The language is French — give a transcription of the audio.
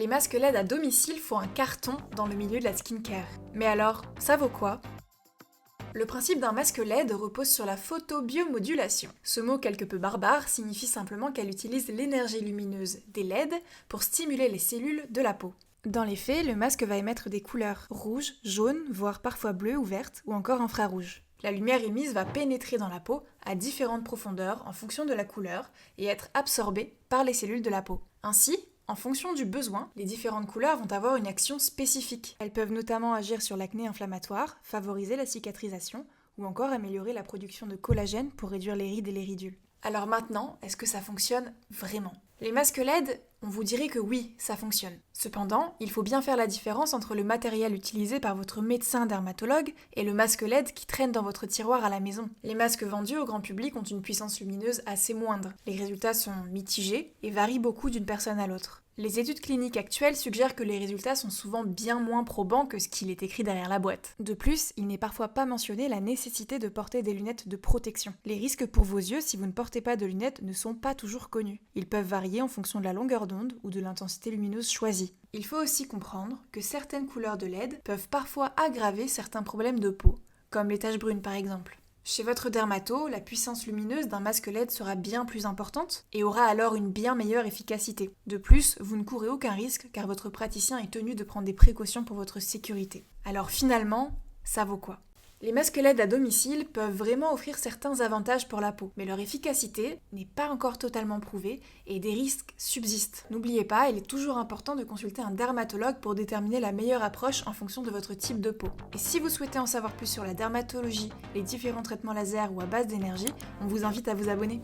Les masques LED à domicile font un carton dans le milieu de la skincare. Mais alors, ça vaut quoi ? Le principe d'un masque LED repose sur la photobiomodulation. Ce mot quelque peu barbare signifie simplement qu'elle utilise l'énergie lumineuse des LED pour stimuler les cellules de la peau. Dans les faits, le masque va émettre des couleurs rouge, jaune, voire parfois bleues ou vertes, ou encore infrarouge. La lumière émise va pénétrer dans la peau à différentes profondeurs en fonction de la couleur et être absorbée par les cellules de la peau. Ainsi, en fonction du besoin, les différentes couleurs vont avoir une action spécifique. Elles peuvent notamment agir sur l'acné inflammatoire, favoriser la cicatrisation ou encore améliorer la production de collagène pour réduire les rides et les ridules. Alors maintenant, est-ce que ça fonctionne vraiment ? Les masques LED, on vous dirait que oui, ça fonctionne. Cependant, il faut bien faire la différence entre le matériel utilisé par votre médecin dermatologue et le masque LED qui traîne dans votre tiroir à la maison. Les masques vendus au grand public ont une puissance lumineuse assez moindre. Les résultats sont mitigés et varient beaucoup d'une personne à l'autre. Les études cliniques actuelles suggèrent que les résultats sont souvent bien moins probants que ce qu'il est écrit derrière la boîte. De plus, il n'est parfois pas mentionné la nécessité de porter des lunettes de protection. Les risques pour vos yeux si vous ne portez pas de lunettes ne sont pas toujours connus. Ils peuvent varier en fonction de la longueur d'onde ou de l'intensité lumineuse choisie. Il faut aussi comprendre que certaines couleurs de LED peuvent parfois aggraver certains problèmes de peau, comme les taches brunes par exemple. Chez votre dermato, la puissance lumineuse d'un masque LED sera bien plus importante et aura alors une bien meilleure efficacité. De plus, vous ne courez aucun risque car votre praticien est tenu de prendre des précautions pour votre sécurité. Alors finalement, ça vaut quoi ? Les masques LED à domicile peuvent vraiment offrir certains avantages pour la peau, mais leur efficacité n'est pas encore totalement prouvée et des risques subsistent. N'oubliez pas, il est toujours important de consulter un dermatologue pour déterminer la meilleure approche en fonction de votre type de peau. Et si vous souhaitez en savoir plus sur la dermatologie, les différents traitements laser ou à base d'énergie, on vous invite à vous abonner.